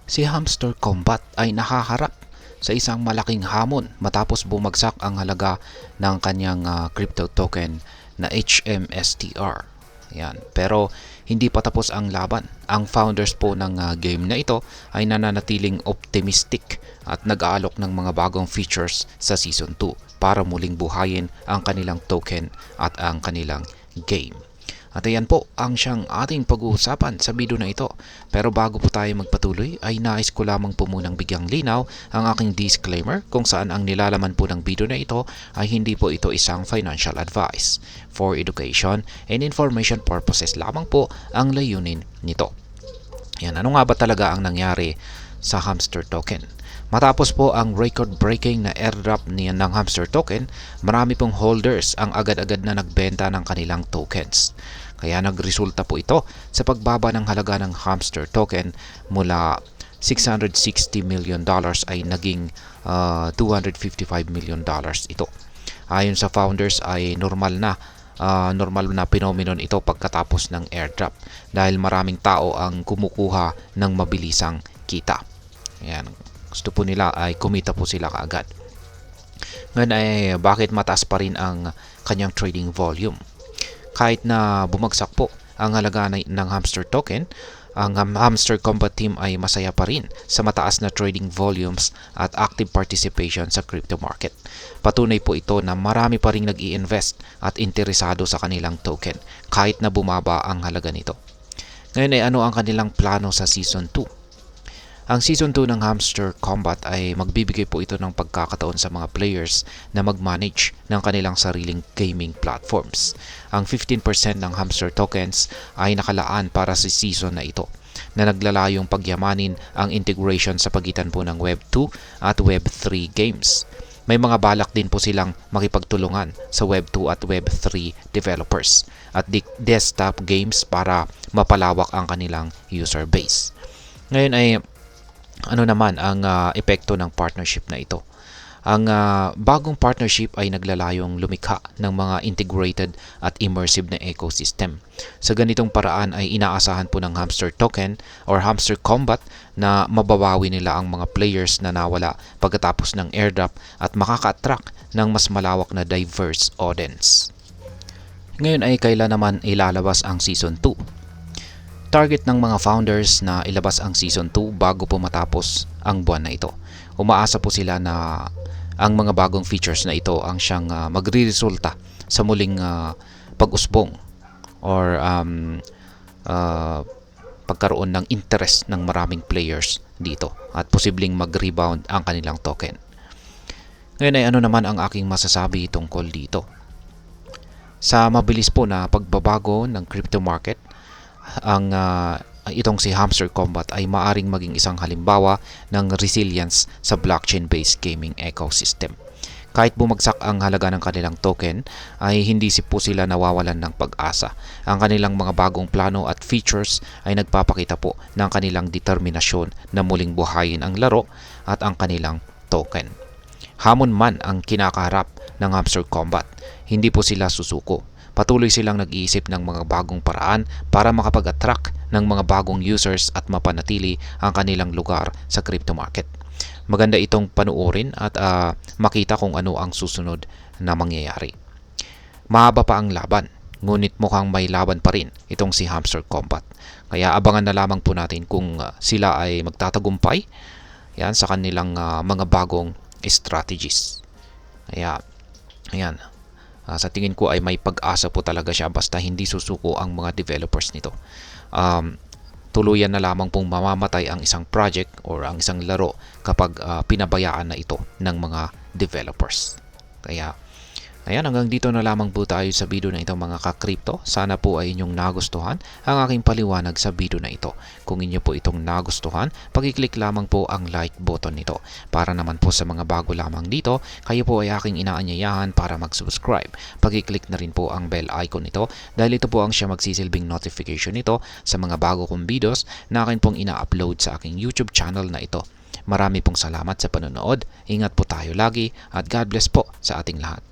Si Hamster Combat ay nakaharap sa isang malaking hamon matapos bumagsak ang halaga ng kanyang crypto token na HMSTR. Yan. Pero hindi pa tapos ang laban. Ang founders po ng game na ito ay nananatiling optimistic at nag-aalok ng mga bagong features sa Season 2 para muling buhayin ang kanilang token at ang kanilang game. At ayan po ang siyang ating pag-uusapan sa video na ito. Pero bago po tayo magpatuloy ay nais ko lamang po munang bigyang linaw ang aking disclaimer kung saan ang nilalaman po ng video na ito ay hindi po ito isang financial advice. For education and information purposes lamang po ang layunin nito. Yan, ano nga ba talaga ang nangyari sa Hamster token? Matapos po ang record-breaking na airdrop niya ng Hamster token, marami pong holders ang agad-agad na nagbenta ng kanilang tokens. Kaya nagresulta po ito sa pagbaba ng halaga ng Hamster token mula $660 million ay naging $255 million ito. Ayon sa founders ay normal na phenomenon ito pagkatapos ng airdrop dahil maraming tao ang kumukuha ng mabilisang kita. Ayan, gusto po nila ay kumita po sila kaagad. Ngayon ay bakit mataas pa rin ang kanyang trading volume? Kahit na bumagsak po ang halaga ng Hamster token, ang Hamster Combat team ay masaya pa rin sa mataas na trading volumes at active participation sa crypto market. Patunay po ito na marami pa rin nag-i-invest at interesado sa kanilang token kahit na bumaba ang halaga nito. Ngayon ay ano ang kanilang plano sa Season 2? Ang Season 2 ng Hamster Combat ay magbibigay po ito ng pagkakataon sa mga players na mag-manage ng kanilang sariling gaming platforms. Ang 15% ng Hamster tokens ay nakalaan para sa season na ito na naglalayong pagyamanin ang integration sa pagitan po ng Web 2 at Web 3 games. May mga balak din po silang makipagtulungan sa Web 2 at Web 3 developers at desktop games para mapalawak ang kanilang user base. Ngayon ay ano naman ang epekto ng partnership na ito? Ang bagong partnership ay naglalayong lumikha ng mga integrated at immersive na ecosystem. Sa ganitong paraan ay inaasahan po ng Hamster token or Hamster Combat na mababawi nila ang mga players na nawala pagkatapos ng airdrop at makaka-attract ng mas malawak na diverse audience. Ngayon ay kailan naman ilalabas ang Season 2? Target ng mga founders na ilabas ang Season 2 bago po matapos ang buwan na ito. Umaasa po sila na ang mga bagong features na ito ang siyang magre-resulta sa muling pag-usbong or pagkaroon ng interest ng maraming players dito at posibleng mag-rebound ang kanilang token. Ngayon ay ano naman ang aking masasabi tungkol dito? Sa mabilis po na pagbabago ng crypto market, ang itong si Hamster Combat ay maaring maging isang halimbawa ng resilience sa blockchain-based gaming ecosystem. Kahit bumagsak ang halaga ng kanilang token, ay hindi po sila nawawalan ng pag-asa. Ang kanilang mga bagong plano at features ay nagpapakita po ng kanilang determinasyon na muling buhayin ang laro at ang kanilang token. Hamon man ang kinakaharap ng Hamster Combat, hindi po sila susuko. Patuloy silang nag-iisip ng mga bagong paraan para makapag-attract ng mga bagong users at mapanatili ang kanilang lugar sa crypto market. Maganda itong panuorin at makita kung ano ang susunod na mangyayari. Mahaba pa ang laban, ngunit mukhang may laban pa rin itong si Hamster Combat. Kaya abangan na lamang po natin kung sila ay magtatagumpay yan, sa kanilang mga bagong strategies. Kaya, ayan. Sa tingin ko ay may pag-asa po talaga siya basta hindi susuko ang mga developers nito. Tuluyan na lamang pong mamamatay ang isang project or ang isang laro kapag pinabayaan na ito ng mga developers. Kaya ayan, hanggang dito na lamang po tayo sa video na ito mga ka-crypto. Sana po ay inyong nagustuhan ang aking paliwanag sa video na ito. Kung inyo po itong nagustuhan, pag-click lamang po ang like button nito. Para naman po sa mga bago lamang dito, kayo po ay aking inaanyayahan para mag-subscribe. Pag-click na rin po ang bell icon nito dahil ito po ang siya magsisilbing notification nito sa mga bago kong videos na akin pong ina-upload sa aking YouTube channel na ito. Marami pong salamat sa panonood. Ingat po tayo lagi at God bless po sa ating lahat.